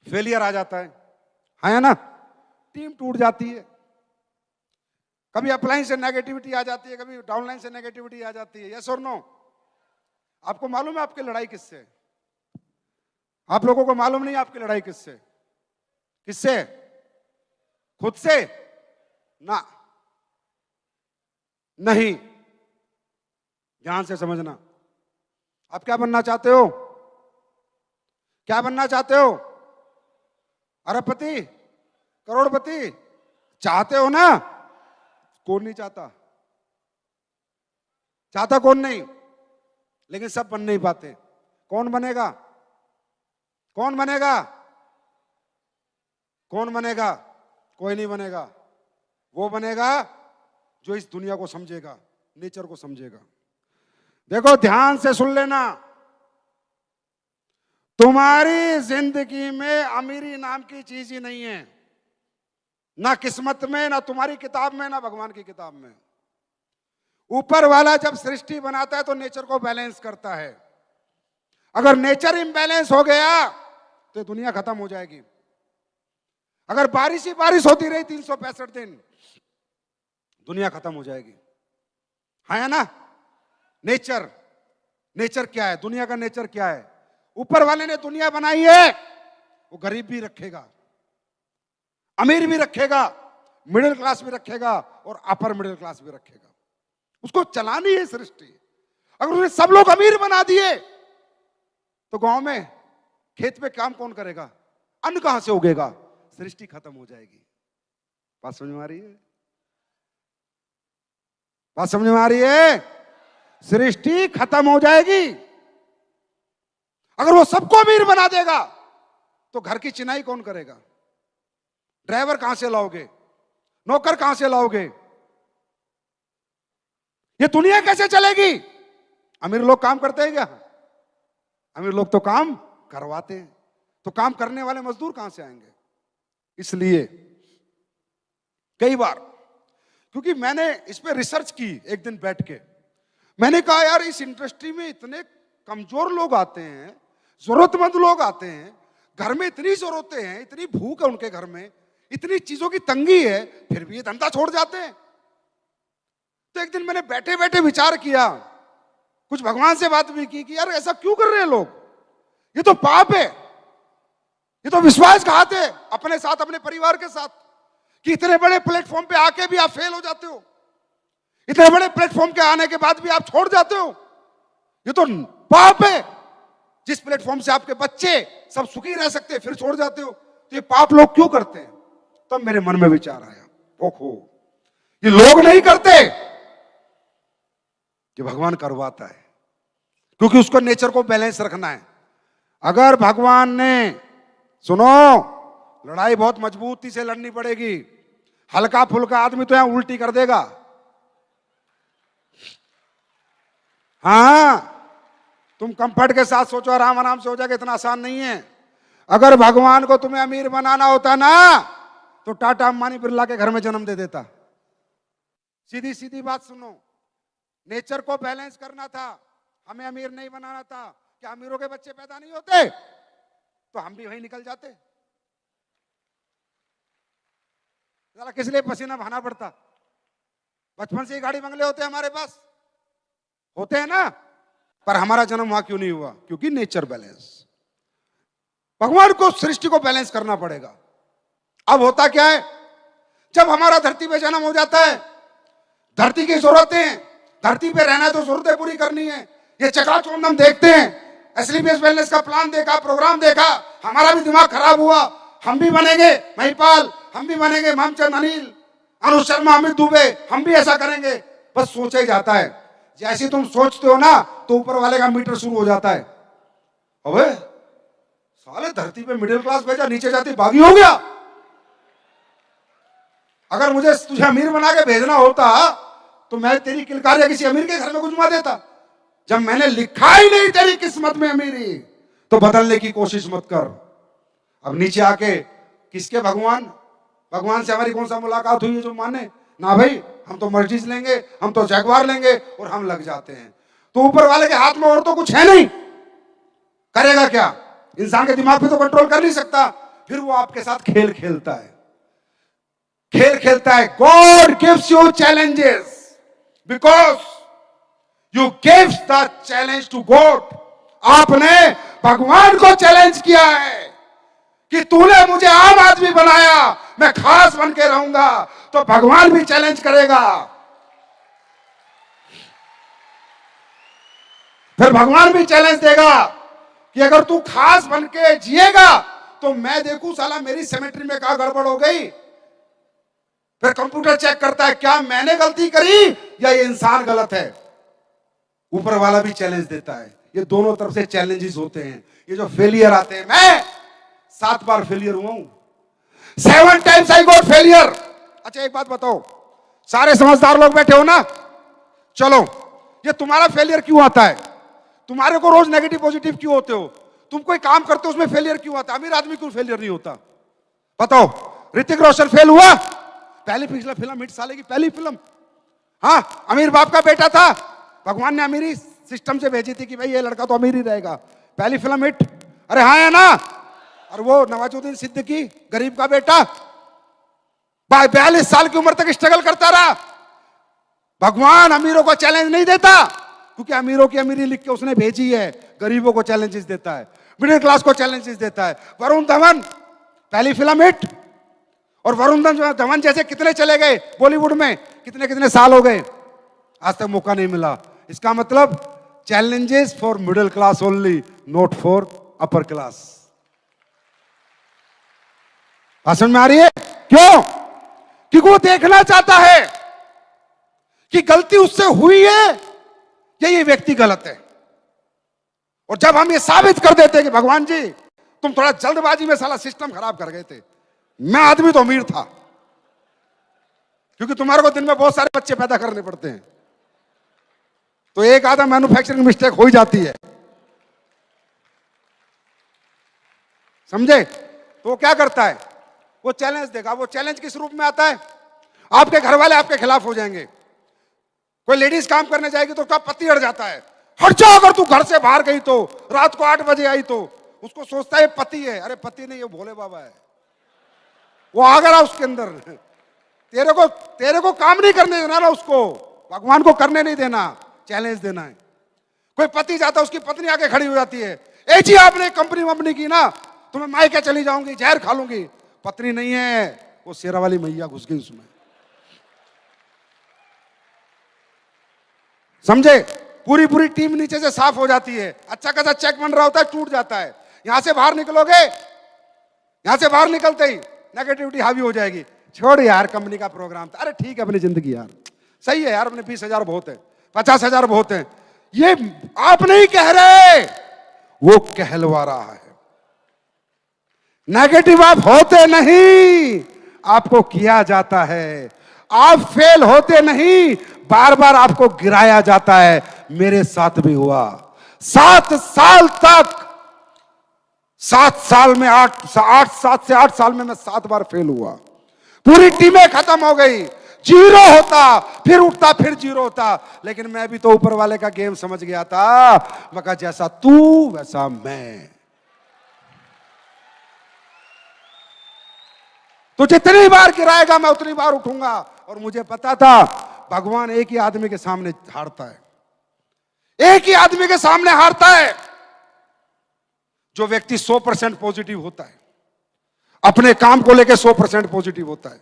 Failure आ जाता है ना, टीम टूट जाती है, कभी अपलाइन से नेगेटिविटी आ जाती है, कभी डाउनलाइन से नेगेटिविटी आ जाती है। यस और नो? आपको मालूम है आपकी लड़ाई किससे? आप लोगों को मालूम नहीं आपकी लड़ाई किससे? किससे? खुद से ना, नहीं। ध्यान से समझना। आप क्या बनना चाहते हो? क्या बनना चाहते हो? अरबपति, करोड़पति चाहते हो ना? कौन नहीं चाहता? चाहता कौन नहीं? लेकिन सब बन नहीं पाते। कौन बनेगा? कौन बनेगा? कौन बनेगा? कोई नहीं बनेगा। वो बनेगा जो इस दुनिया को समझेगा, नेचर को समझेगा। देखो ध्यान से सुन लेना, तुम्हारी जिंदगी में अमीरी नाम की चीज ही नहीं है, ना किस्मत में, ना तुम्हारी किताब में, ना भगवान की किताब में। ऊपर वाला जब सृष्टि बनाता है तो नेचर को बैलेंस करता है। अगर नेचर इम्बैलेंस हो गया तो दुनिया खत्म हो जाएगी। अगर बारिश ही बारिश होती रही 365 दिन, दुनिया खत्म हो जाएगी। है ना? नेचर, नेचर क्या है? दुनिया का नेचर क्या है? ऊपर वाले ने दुनिया बनाई है, वो गरीब भी रखेगा, अमीर भी रखेगा, मिडिल क्लास भी रखेगा और अपर मिडिल क्लास भी रखेगा। उसको चलानी है सृष्टि। अगर उसने सब लोग अमीर बना दिए तो गांव में खेत में काम कौन करेगा? अन्न कहां से उगेगा? सृष्टि खत्म हो जाएगी। बात समझ में आ रही है? बात समझ में आ रही है? सृष्टि खत्म हो जाएगी। अगर वो सबको अमीर बना देगा तो घर की चिनाई कौन करेगा? ड्राइवर कहां से लाओगे? नौकर कहां से लाओगे? ये दुनिया कैसे चलेगी? अमीर लोग काम करते हैं क्या? अमीर लोग तो काम करवाते हैं, तो काम करने वाले मजदूर कहां से आएंगे? इसलिए कई बार, क्योंकि मैंने इस पे रिसर्च की एक दिन बैठ के, मैंने कहा यार इस इंडस्ट्री में इतने कमजोर लोग आते हैं, जरूरतमंद लोग आते हैं, घर में इतनी जरूरतें हैं, इतनी भूख है उनके घर में, इतनी चीजों की तंगी है, फिर भी ये धंधा छोड़ जाते हैं। तो एक दिन मैंने बैठे बैठे विचार किया, कुछ भगवान से बात भी की कि यार ऐसा क्यों कर रहे हैं लोग? ये तो पाप है, ये तो विश्वासघात है अपने साथ, अपने परिवार के साथ, कि इतने बड़े प्लेटफॉर्म पे आके भी आप फेल हो जाते हो, इतने बड़े प्लेटफॉर्म के आने के बाद भी आप छोड़ जाते हो। ये तो पाप है। जिस प्लेटफॉर्म से आपके बच्चे सब सुखी रह सकते हैं फिर छोड़ जाते हो, तो ये पाप लोग क्यों करते हैं? तब मेरे मन में विचार आया, ओहो, ये लोग नहीं करते, ये भगवान करवाता है, क्योंकि उसको नेचर को बैलेंस रखना है। अगर भगवान ने, सुनो, लड़ाई बहुत मजबूती से लड़नी पड़ेगी, हल्का फुल्का आदमी तो यहां उल्टी कर देगा। हाँ, तुम कंफर्ट के साथ सोचो, आराम आराम से हो जाएगा, इतना आसान नहीं है। अगर भगवान को तुम्हें अमीर बनाना होता ना तो टाटा अंबानी बिरला के घर में जन्म दे देता। सीधी सीधी बात सुनो, नेचर को बैलेंस करना था, हमें अमीर नहीं बनाना था। क्या अमीरों के बच्चे पैदा नहीं होते तो हम भी वहीं निकल जाते? जरा किस लिए पसीना बहाना पड़ता? बचपन से ही गाड़ी बंगले होते हैं हमारे पास, होते हैं ना, पर हमारा जन्म वहां क्यों नहीं हुआ? क्योंकि नेचर बैलेंस। भगवान को, सृष्टि को बैलेंस करना पड़ेगा। अब होता क्या है, जब हमारा धरती पे जन्म हो जाता है, धरती की जरूरतें, धरती पे रहना है तो जरूरतें पूरी करनी है। ये चकाचौंध हम देखते हैं, एसलीपीएस वेलनेस का प्लान देखा, प्रोग्राम देखा, हमारा भी दिमाग खराब हुआ, हम भी बनेंगे महिपाल, हम भी बनेंगे मामचंद अनिल, अनुज शर्मा, अमित दुबे, हम भी ऐसा करेंगे। बस सोचा ही जाता है। जैसे तुम सोचते हो ना तो ऊपर वाले का मीटर शुरू हो जाता है। अबे साले धरती पे मिडिल क्लास भेजा, नीचे जाती बागी हो गया। अगर मुझे तुझे अमीर बना के भेजना होता तो मैं तेरी किलकारियां किसी अमीर के घर में गुजमा देता। जब मैंने लिखा ही नहीं तेरी किस्मत में अमीरी, तो बदलने की कोशिश मत कर। अब नीचे आके किसके भगवान, भगवान से हमारी कौन सा मुलाकात हुई है जो माने? ना भाई, हम तो मर्जीज लेंगे, हम तो जैगवार लेंगे, और हम लग जाते हैं। तो ऊपर वाले के हाथ में और तो कुछ है नहीं, करेगा क्या? इंसान के दिमाग पे तो कंट्रोल कर नहीं सकता। फिर वो आपके साथ खेल खेलता है, खेल खेलता है। God gives you challenges because you gives the challenge to God. आपने भगवान को चैलेंज किया है कि तूने मुझे आम आदमी बनाया, मैं खास बन के रहूंगा, तो भगवान भी चैलेंज करेगा। फिर भगवान भी चैलेंज देगा कि अगर तू खास बन के जिएगा तो मैं देखूं साला मेरी सेमेट्री में क्या गड़बड़ हो गई। फिर कंप्यूटर चेक करता है क्या मैंने गलती करी या ये इंसान गलत है। ऊपर वाला भी चैलेंज देता है। ये दोनों तरफ से चैलेंजेस होते हैं। ये जो फेलियर आते हैं, मैं 7 बार फेलियर हुआ हूं, 7 times I got फेलियर। अच्छा एक बात बताओ, सारे समझदार लोग बैठे हो ना, चलो ये तुम्हारा फेलियर क्यों आता है? तुम्हारे को रोज नेगेटिव पॉजिटिव क्यों होते हो? तुम कोई काम करते हो उसमें फेलियर क्यों आता है? अमीर आदमी क्यों फेलियर नहीं होता? बताओ। ऋतिक रोशन फेल हुआ, पहली पिछला फिल्म हिट, साले की पहली फिल्म। हाँ, अमीर बाप का बेटा था, भगवान ने अमीरी सिस्टम से भेजी थी कि भाई ये लड़का तो अमीर ही रहेगा, पहली फिल्म हिट। अरे हाँ है ना। और वो नवाजुद्दीन सिद्दीकी गरीब का बेटा 42 साल की उम्र तक स्ट्रगल करता रहा। भगवान अमीरों को चैलेंज नहीं देता क्योंकि अमीरों की अमीरी लिख के उसने भेजी है, गरीबों को चैलेंजेस देता है, मिडिल क्लास को चैलेंजेस देता है। वरुण धवन पहली फिल्म हिट, और वरुण धवन जैसे कितने चले गए बॉलीवुड में, कितने कितने साल हो गए, आज तक मौका नहीं मिला। इसका मतलब challenges for middle class only, not for upper class. समझ में आ रही है? क्यों? क्योंकि वो देखना चाहता है कि गलती उससे हुई है या ये व्यक्ति गलत है। और जब हम ये साबित कर देते हैं कि भगवान जी तुम थोड़ा जल्दबाजी में साला सिस्टम खराब कर गए थे, मैं आदमी तो अमीर था, क्योंकि तुम्हारे को दिन में बहुत सारे बच्चे पैदा करने पड़ते हैं, तो एक आधा मैन्युफैक्चरिंग मिस्टेक हो ही जाती है, समझे? तो वो क्या करता है, वो चैलेंज देगा। वो चैलेंज किस रूप में आता है? आपके घर वाले आपके खिलाफ हो जाएंगे। कोई लेडीज काम करने जाएगी तो उसका पति अड़ जाता है, हट जाओ, अगर तू घर से बाहर गई तो, रात को 8 बजे आई तो। उसको सोचता है पति है, अरे पति नहीं, ये भोले बाबा है, वो आ गया उसके अंदर। तेरे को काम नहीं करने देना ना, उसको भगवान को करने नहीं देना, चैलेंज देना है। कोई पति जाता है, उसकी पत्नी आके खड़ी हो जाती है, ए जी आपने कंपनी वंपनी की ना, तो मैं मायके चली जाऊंगी, जहर खा लूंगी। पत्नी नहीं है, वो शेरा वाली मैया घुस गई उसमें, समझे? पूरी पूरी टीम नीचे से साफ हो जाती है, अच्छा खासा चेक बन रहा होता है, टूट जाता है। यहां से बाहर निकलोगे, यहां से बाहर निकलते ही नेगेटिविटी हावी हो जाएगी। छोड़ यार, कंपनी का प्रोग्राम था, अरे ठीक है अपनी जिंदगी यार, सही है यार, अपने 20,000 बहुत है, 50,000 बहुत है। ये आप नहीं कह रहे, वो कहलवा रहा है। नेगेटिव आप होते नहीं, आपको किया जाता है। आप फेल होते नहीं, बार बार आपको गिराया जाता है। मेरे साथ भी हुआ। 7 साल तक, 7 साल में 7 से 8 साल में मैं 7 बार फेल हुआ। पूरी टीमें खत्म हो गई, 0 होता, फिर उठता, फिर 0 होता। लेकिन मैं भी तो ऊपर वाले का गेम समझ गया था। मैं कहा जैसा तू वैसा मैं। तो जितनी बार गिराएगा मैं उतनी बार उठूंगा। और मुझे पता था भगवान एक ही आदमी के सामने हारता है, एक ही आदमी के सामने हारता है, जो व्यक्ति 100% पॉजिटिव होता है, अपने काम को लेकर 100% पॉजिटिव होता है।